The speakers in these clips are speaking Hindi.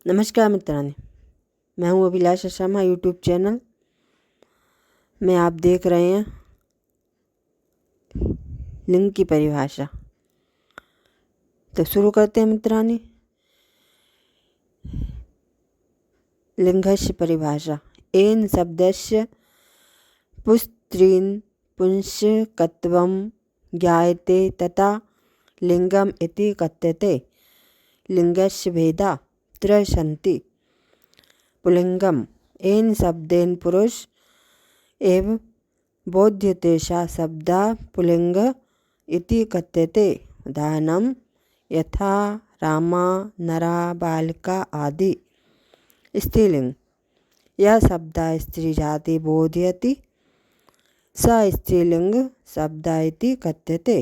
नमस्कार मित्रांनो, मैं हूँ अभिलाषा शर्मा। यूट्यूब चैनल में आप देख रहे हैं लिंग की परिभाषा। तो शुरू करते हैं मित्रांनो। लिंगस्य परिभाषा। एन शब्दस्य पुस्त्रीन् पुंसकत्वं ज्ञायते तथा लिंगम इति कथ्यते। लिंगस्य भेदा त्रय सन्ति। पुल्लिंगम। एन शब्देन पुरुष एव बोध्यते सा शब्दा पुल्लिंग इति कथ्यते। उदाहरणं यथा रामा, नरा, बालिका आदि। स्त्रीलिंग। यह शब्दा स्त्री जाति बोधयति स स्त्रीलिंग शब्दा इति कथ्यते।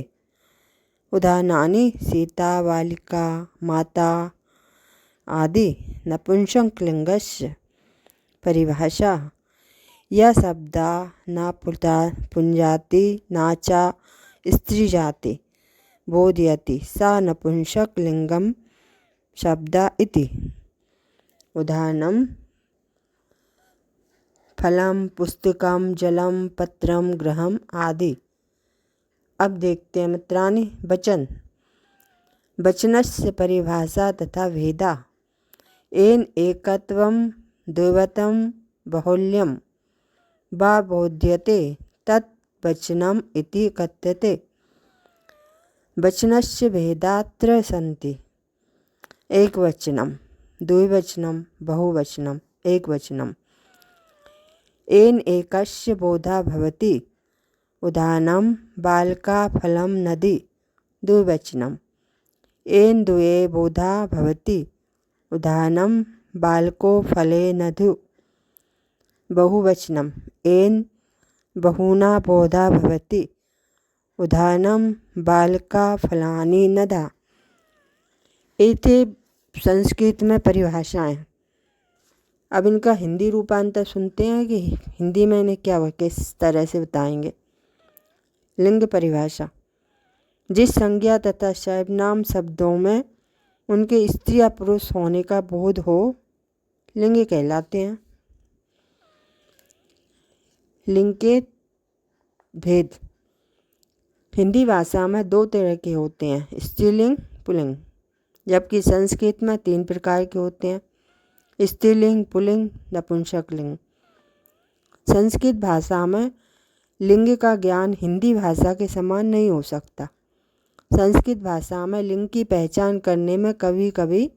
उदाहरणानि सीता, बालिका, माता आदि। नपुंसकलिंगस्य परिभाषा। यह शब्दा न पुंजाति न च स्त्री जाति बोधयति स नपुंसकलिंगम शब्दा इति। उदाहरणं फलं, पुस्तकं, जलं, पत्रं, गृहम् आदि। अब देखते हैं मित्राणि वचन। वचनस्य परिभाषा तथा भेदा। एन एकत्वं द्वैवतं बाहुल्यं वा बोध्यते तत् वचनम् इति कथ्यते। वचनस्य भेदा त्रय सन्ति। एकवचनं, द्विवचनं, बहुवचनं, एकवचनम्। एन एकस्य बोधा भवति। उदाहरणं बालका, फलं, नदी। द्विवचनम्। एन द्वये बोधा भवति। उदाहरणं बालको, फले, नदौ। बहुवचनम्। एन बहूना बोधा भवति। उदाहरणं बालका, फलानि, नदा। इति संस्कृत में परिभाषाएं। अब इनका हिंदी रूपांतर सुनते हैं कि हिंदी में इन्हें क्या किस तरह से बताएंगे। लिंग परिभाषा। जिस संज्ञा तथा सर्वनाम शब्दों में उनके स्त्री या पुरुष होने का बोध हो लिंग कहलाते हैं। लिंग के भेद। हिंदी भाषा में दो तरह के होते हैं, स्त्रीलिंग, पुल्लिंग, जबकि संस्कृत में 3 प्रकार के होते हैं, स्त्रीलिंग, पुल्लिंग, नपुंसकलिंग। संस्कृत भाषा में लिंग का ज्ञान हिंदी भाषा के समान नहीं हो सकता। संस्कृत भाषा में लिंग की पहचान करने में कभी कभी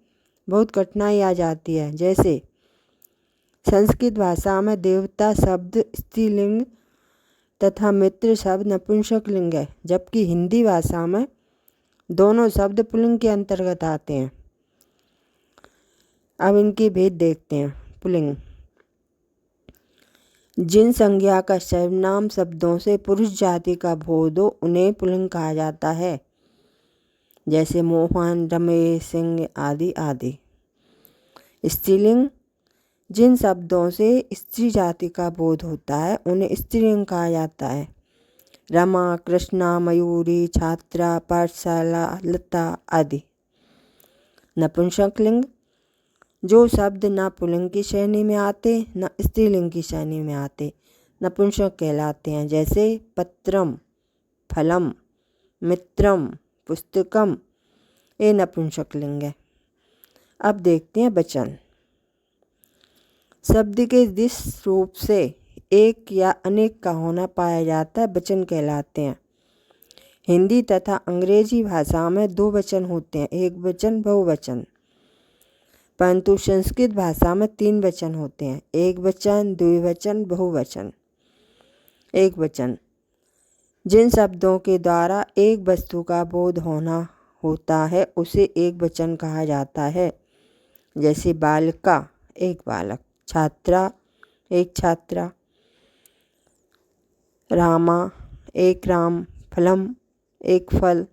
बहुत कठिनाई आ जाती है। जैसे संस्कृत भाषा में देवता शब्द स्त्रीलिंग तथा मित्र शब्द नपुंसकलिंग है, जबकि हिंदी भाषा में दोनों शब्द पुल्लिंग के अंतर्गत आते हैं। अब इनके भेद देखते हैं। पुल्लिंग। जिन संज्ञा का सर्वनाम शब्दों से पुरुष जाति का बोध हो उन्हें पुल्लिंग कहा जाता है, जैसे मोहन, रमेश, सिंह आदि आदि। स्त्रीलिंग। जिन शब्दों से स्त्री जाति का बोध होता है उन्हें स्त्रीलिंग कहा जाता है, रमा, कृष्णा, मयूरी, छात्रा, पाठशाला, लता आदि। नपुंसकलिंग। जो शब्द न पुल्लिंग की श्रेणी में आते न स्त्रीलिंग की श्रेणी में आते नपुंसक कहलाते हैं, जैसे पत्रम, फलम, मित्रम, पुस्तकम। ये नपुंसकलिंग है। अब देखते हैं वचन। शब्द के जिस रूप से एक या अनेक का होना पाया जाता है वचन कहलाते हैं। हिंदी तथा अंग्रेजी भाषा में 2 वचन होते हैं, एक वचन, बहुवचन। परंतु संस्कृत भाषा में 3 वचन होते हैं, एक वचन, द्विवचन, बहुवचन। एक वचन। जिन शब्दों के द्वारा एक वस्तु का बोध होता है उसे एक वचन कहा जाता है, जैसे बालिका, एक बालक, छात्रा, एक छात्रा, रामा, एक राम, फलम, एक फल।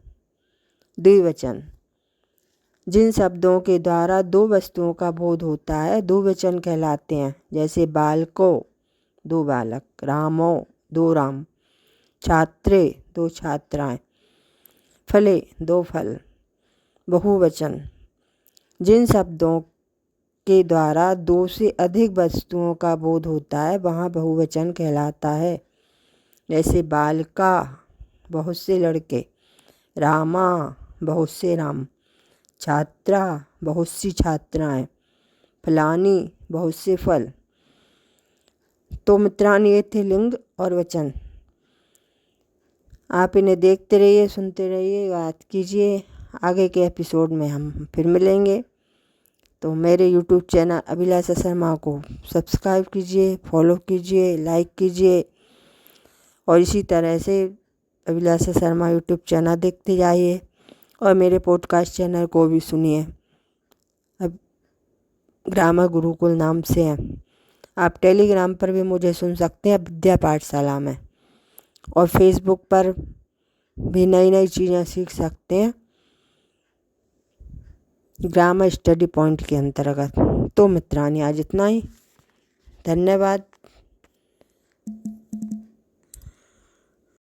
द्विवचन। जिन शब्दों के द्वारा 2 वस्तुओं का बोध होता है द्विवचन कहलाते हैं, जैसे बालको, 2 बालक, रामो, 2 राम, छात्रे, 2 छात्राएं, फले, 2 फल। बहुवचन। जिन शब्दों के द्वारा दो से अधिक वस्तुओं का बोध होता है वहाँ बहुवचन कहलाता है। जैसे बालिका बहुत से लड़के, रामा बहुत से राम, छात्रा बहुत सी छात्राएं, फलानी बहुत से फल। तो मित्रान ये थे लिंग और वचन। आप इन्हें देखते रहिए, सुनते रहिए, याद कीजिए। आगे के एपिसोड में हम फिर मिलेंगे। तो मेरे यूट्यूब चैनल अभिलाषा शर्मा को सब्सक्राइब कीजिए, फॉलो कीजिए, लाइक कीजिए और इसी तरह से अभिलाषा शर्मा यूट्यूब चैनल देखते जाइए और मेरे पॉडकास्ट चैनल को भी सुनिए। अब ग्रामर गुरुकुल नाम से है। आप टेलीग्राम पर भी मुझे सुन सकते हैं विद्या पाठशाला में, और फेसबुक पर भी नई नई चीज़ें सीख सकते हैं ग्रामर स्टडी पॉइंट के अंतर्गत। तो मित्रांनी आज इतना ही। धन्यवाद।